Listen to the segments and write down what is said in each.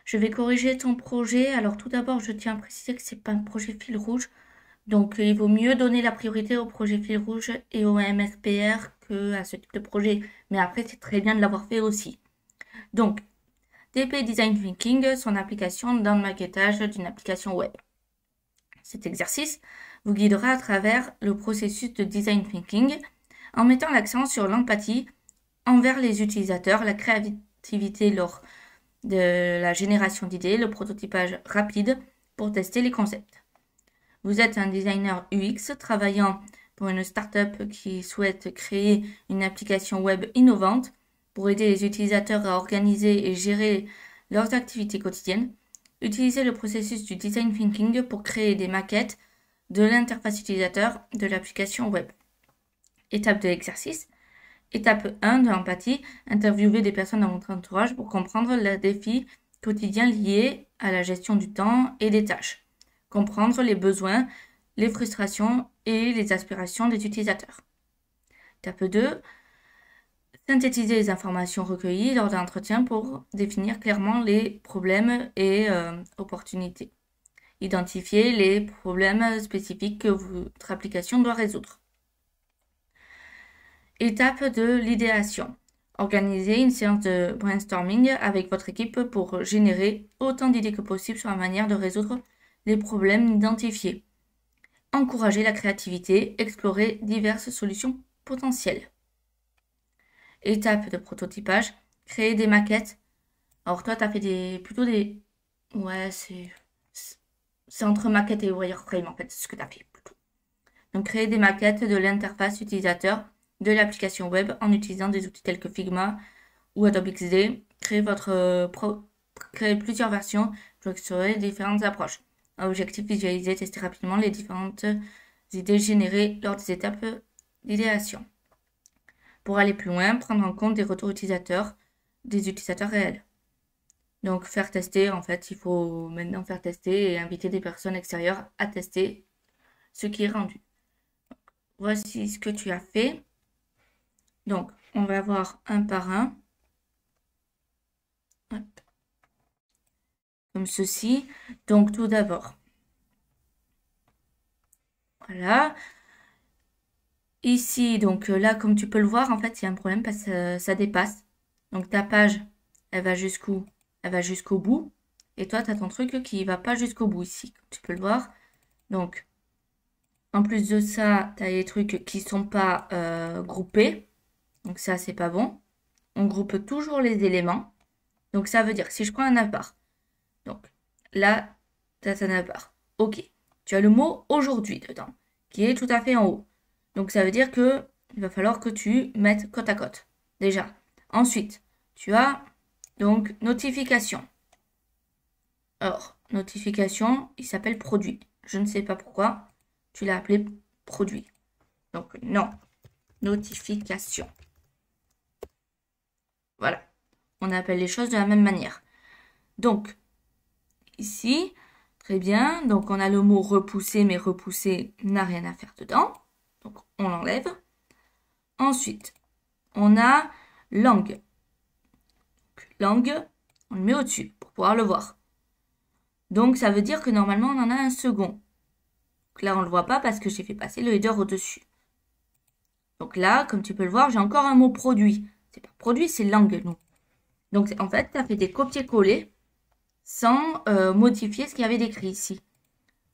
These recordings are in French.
Je vais corriger ton projet. Alors tout d'abord, je tiens à préciser que c'est pas un projet fil rouge. Donc il vaut mieux donner la priorité au projet fil rouge et au MSPR que à ce type de projet. Mais après, c'est très bien de l'avoir fait aussi. Donc, DP Design Thinking, son application dans le maquettage d'une application web. Cet exercice vous guidera à travers le processus de design thinking en mettant l'accent sur l'empathie envers les utilisateurs, la créativité lors de la génération d'idées, le prototypage rapide pour tester les concepts. Vous êtes un designer UX travaillant pour une startup qui souhaite créer une application web innovante pour aider les utilisateurs à organiser et gérer leurs activités quotidiennes. Utilisez le processus du design thinking pour créer des maquettes de l'interface utilisateur de l'application web. Étape de l'exercice. Étape 1 de l'empathie. Interviewez des personnes dans votre entourage pour comprendre les défis quotidiens liés à la gestion du temps et des tâches. Comprendre les besoins, les frustrations et les aspirations des utilisateurs. Étape 2. Synthétiser les informations recueillies lors d'un entretien pour définir clairement les problèmes et opportunités. Identifier les problèmes spécifiques que votre application doit résoudre. Étape de l'idéation. Organisez une séance de brainstorming avec votre équipe pour générer autant d'idées que possible sur la manière de résoudre les problèmes identifiés. Encouragez la créativité, explorez diverses solutions potentielles. Étape de prototypage. Créer des maquettes. Alors toi, tu as fait plutôt des... Ouais, c'est entre maquette et wireframe en fait, c'est ce que tu as fait plutôt. Donc créer des maquettes de l'interface utilisateur de l'application web en utilisant des outils tels que Figma ou Adobe XD. Créer plusieurs versions pour explorer différentes approches. Objectif, visualiser, tester rapidement les différentes idées générées lors des étapes d'idéation. Pour aller plus loin, prendre en compte des retours utilisateurs, des utilisateurs réels. Donc faire tester, en fait, il faut maintenant faire tester et inviter des personnes extérieures à tester ce qui est rendu. Voici ce que tu as fait. Donc, on va voir un par un. Hop. Comme ceci. Donc, tout d'abord. Voilà. Ici, donc là, comme tu peux le voir, en fait, il y a un problème parce que ça dépasse. Donc, ta page, elle va jusqu'où? Elle va jusqu'au bout. Et toi, tu as ton truc qui ne va pas jusqu'au bout ici, comme tu peux le voir. Donc, en plus de ça, tu as les trucs qui ne sont pas groupés. Donc, ça, c'est pas bon. On groupe toujours les éléments. Donc, ça veut dire, si je prends un appart, donc là, tu as un appart. Ok. Tu as le mot aujourd'hui dedans, qui est tout à fait en haut. Donc, ça veut dire que il va falloir que tu mettes côte à côte. Déjà. Ensuite, tu as donc notification. Or, notification, il s'appelle produit. Je ne sais pas pourquoi tu l'as appelé produit. Donc, non. Notification. Voilà. On appelle les choses de la même manière. Donc, ici, très bien. Donc, on a le mot repousser, mais repousser n'a rien à faire dedans. Donc, on l'enlève. Ensuite, on a langue. Donc, langue, on le met au-dessus pour pouvoir le voir. Donc, ça veut dire que normalement, on en a un second. Donc là, on ne le voit pas parce que j'ai fait passer le header au-dessus. Donc là, comme tu peux le voir, j'ai encore un mot produit. C'est pas produit, c'est langue, nous. Donc, en fait, tu as fait des copier-coller sans modifier ce qu'il y avait d'écrit ici.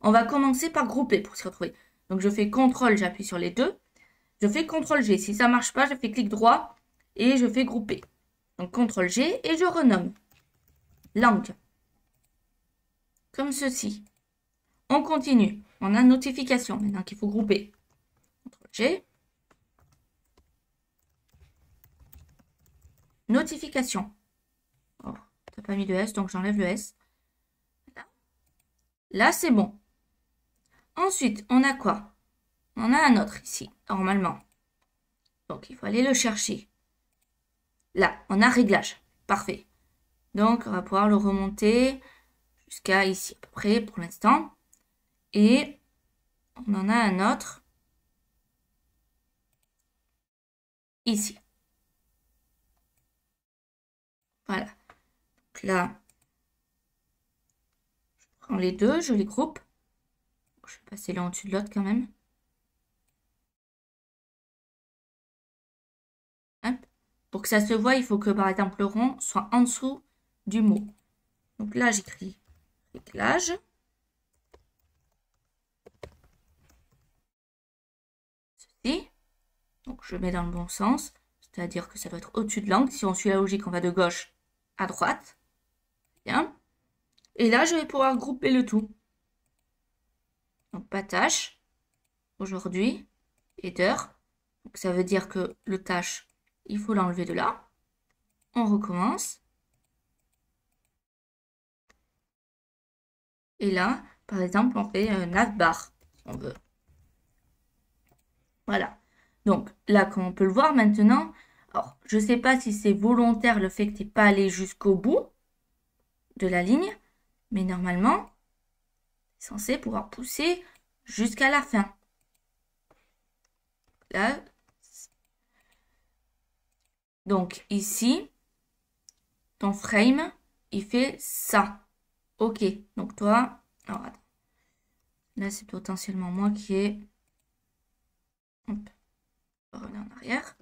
On va commencer par grouper pour s'y retrouver. Donc, je fais CTRL, j'appuie sur les deux. Je fais CTRL-G. Si ça ne marche pas, je fais clic droit et je fais grouper. Donc, CTRL-G et je renomme. Langue. Comme ceci. On continue. On a notification maintenant qu'il faut grouper. CTRL-G. Notification. Oh, t'as pas mis de S, donc j'enlève le S. Là, c'est bon. Ensuite, on a quoi? On a un autre ici, normalement. Donc, il faut aller le chercher. Là, on a réglage. Parfait. Donc, on va pouvoir le remonter jusqu'à ici, à peu près, pour l'instant. Et on en a un autre ici. Voilà. Donc là, prends les deux, je les groupe. Je vais passer l'un au-dessus de l'autre quand même. Hop. Pour que ça se voit, il faut que par exemple le rond soit en dessous du mot. Donc là, j'écris réglage. Ceci. Donc je mets dans le bon sens. C'est-à-dire que ça doit être au-dessus de l'angle. Si on suit la logique, on va de gauche à droite. Bien. Et là, je vais pouvoir grouper le tout. Donc pas tâche. Aujourd'hui. Header. Donc ça veut dire que le tâche, il faut l'enlever de là. On recommence. Et là, par exemple, on fait un navbar, si on veut. Voilà. Donc là, comme on peut le voir maintenant, alors je ne sais pas si c'est volontaire le fait que tu n'es pas allé jusqu'au bout de la ligne, mais normalement, c'est censé pouvoir pousser jusqu'à la fin. Là. Donc ici, ton frame, il fait ça. Ok. Donc toi, alors attends. Là, c'est potentiellement moi qui ai... Hop. On va revenir en arrière.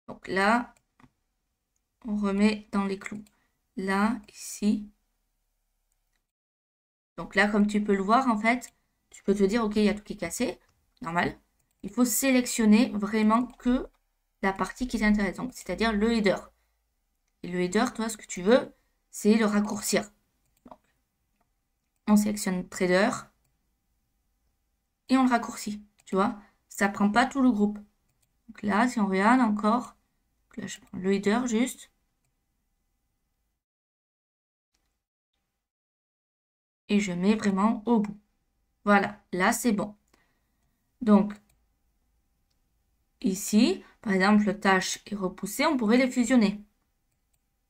Donc là, on remet dans les clous. Là, ici. Donc là, comme tu peux le voir, en fait, tu peux te dire, ok, il y a tout qui est cassé. Normal. Il faut sélectionner vraiment que la partie qui t'intéresse. Donc, c'est-à-dire le header. Et le header, toi, ce que tu veux, c'est le raccourcir. Donc, on sélectionne trader et on le raccourcit. Tu vois, ça prend pas tout le groupe. Donc là, si on regarde encore, donc là, je prends le header juste. Et je mets vraiment au bout. Voilà, là, c'est bon. Donc, ici, par exemple, le tâche est repoussé, on pourrait les fusionner.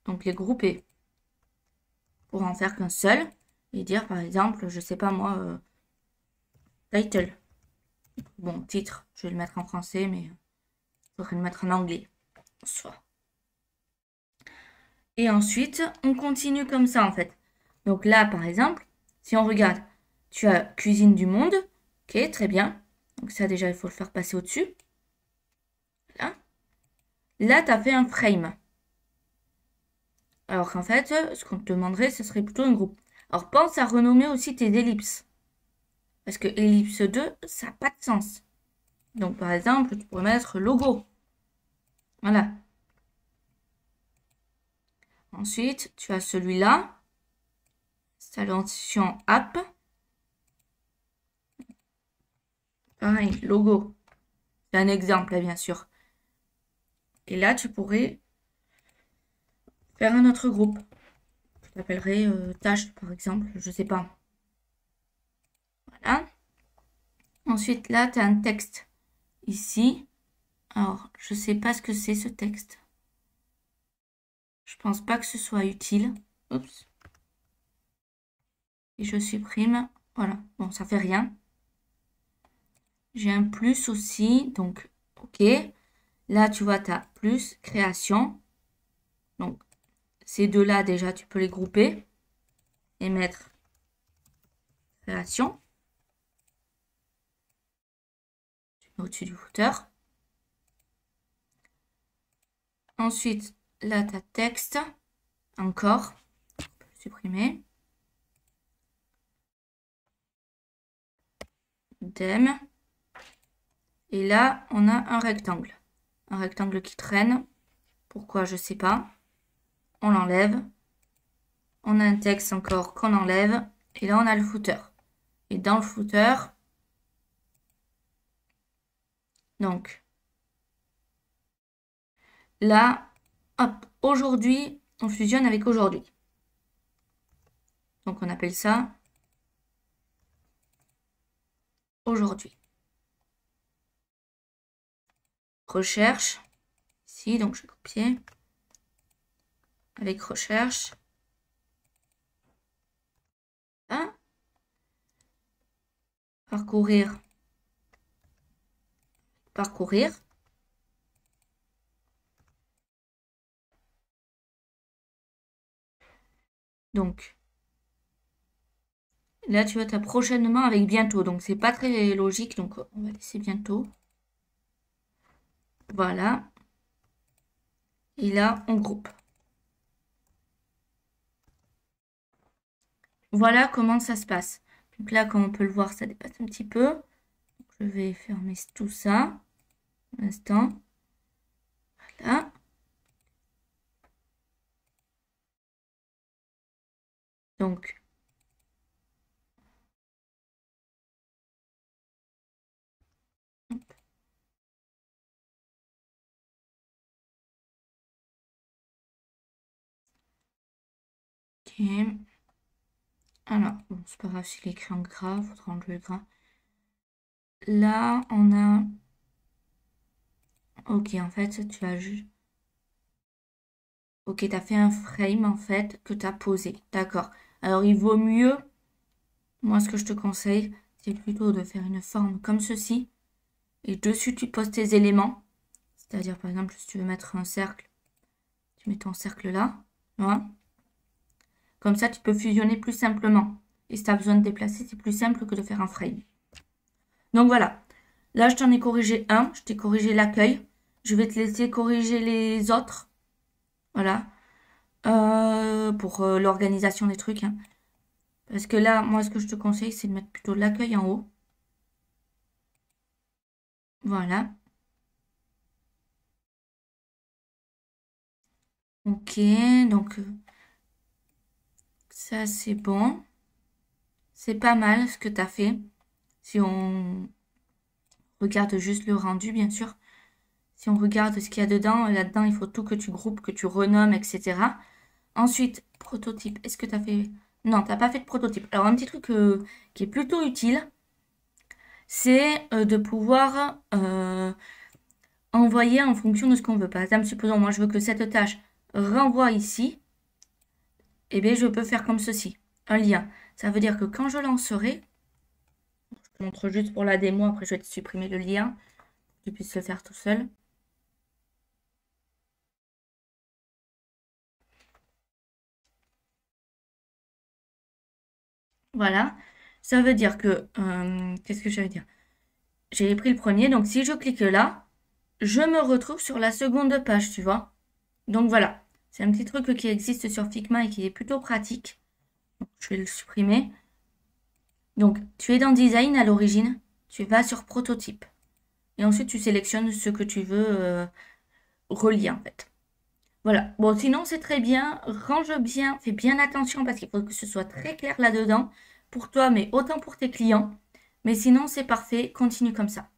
Donc, les grouper. Pour en faire qu'un seul. Et dire, par exemple, je sais pas moi, title. Bon, titre, je vais le mettre en français, mais je pourrais le mettre en anglais. Soit. Et ensuite, on continue comme ça, en fait. Donc là, par exemple, si on regarde, tu as cuisine du monde. Ok, très bien. Donc ça, déjà, il faut le faire passer au-dessus. Là. Là, tu as fait un frame. Alors qu'en fait, ce qu'on te demanderait, ce serait plutôt un groupe. Alors pense à renommer aussi tes ellipses. Parce que ellipse 2, ça n'a pas de sens. Donc par exemple, tu pourrais mettre logo. Voilà. Ensuite, tu as celui-là. Installation app. Pareil, logo. C'est un exemple, là, bien sûr. Et là, tu pourrais faire un autre groupe. Je l'appellerai tâche, par exemple. Je ne sais pas. Voilà. Ensuite, là, tu as un texte. Ici. Alors, je ne sais pas ce que c'est ce texte. Je pense pas que ce soit utile. Oups. Et je supprime. Voilà. Bon, ça fait rien. J'ai un plus aussi. Donc, ok. Là, tu vois, tu as plus, création. Donc, ces deux-là, déjà, tu peux les grouper. Et mettre création. Au-dessus du footer. Ensuite, là, tu as texte. Encore. Supprimer. Dem. Et là, on a un rectangle. Un rectangle qui traîne. Pourquoi, je sais pas. On l'enlève. On a un texte encore qu'on enlève. Et là, on a le footer. Et dans le footer, donc, là, hop, aujourd'hui, on fusionne avec aujourd'hui. Donc, on appelle ça aujourd'hui. Recherche. Ici, donc je vais copier. Avec recherche. Hein? Parcourir. Parcourir. Donc, Là, tu vois, tu as prochainement avec bientôt. Donc, c'est pas très logique. Donc, on va laisser bientôt. Voilà. Et là, on groupe. Voilà comment ça se passe. Donc là, comme on peut le voir, ça dépasse un petit peu. Je vais fermer tout ça. Un instant. Voilà. Donc, ok. Alors, bon, c'est pas grave si l'écrit en gras, faudra enlever le gras. Là, on a... Ok, en fait, tu as juste... Ok, tu as fait un frame, en fait, que tu as posé. D'accord. Alors, il vaut mieux... Moi, ce que je te conseille, c'est plutôt de faire une forme comme ceci. Et dessus, tu poses tes éléments. C'est-à-dire, par exemple, si tu veux mettre un cercle, tu mets ton cercle là. Voilà. Comme ça, tu peux fusionner plus simplement. Et si tu as besoin de déplacer, c'est plus simple que de faire un frame. Donc voilà. Là, je t'en ai corrigé un. Je t'ai corrigé l'accueil. Je vais te laisser corriger les autres. Voilà. Pour l'organisation des trucs. Hein. Parce que là, moi, ce que je te conseille, c'est de mettre plutôt l'accueil en haut. Voilà. Ok. Donc, ça, c'est bon. C'est pas mal ce que tu as fait. Si on regarde juste le rendu, bien sûr. Si on regarde ce qu'il y a dedans, là-dedans, il faut tout que tu groupes, que tu renommes, etc. Ensuite, prototype. Est-ce que tu as fait... Non, tu n'as pas fait de prototype. Alors, un petit truc qui est plutôt utile, c'est de pouvoir envoyer en fonction de ce qu'on veut. Par exemple, supposons, moi, je veux que cette tâche renvoie ici. Eh bien, je peux faire comme ceci. Un lien. Ça veut dire que quand je lancerai, je te montre juste pour la démo, après je vais te supprimer le lien, que tu puisses le faire tout seul. Voilà. Ça veut dire que... qu'est-ce que je veux dire? J'ai pris le premier, donc si je clique là, je me retrouve sur la seconde page, tu vois. Donc voilà, c'est un petit truc qui existe sur Figma et qui est plutôt pratique. Donc, je vais le supprimer. Donc, tu es dans Design à l'origine, tu vas sur Prototype. Et ensuite, tu sélectionnes ce que tu veux relier, en fait. Voilà. Bon, sinon, c'est très bien. Range bien, fais bien attention parce qu'il faut que ce soit très clair là-dedans. Pour toi, mais autant pour tes clients. Mais sinon, c'est parfait. Continue comme ça.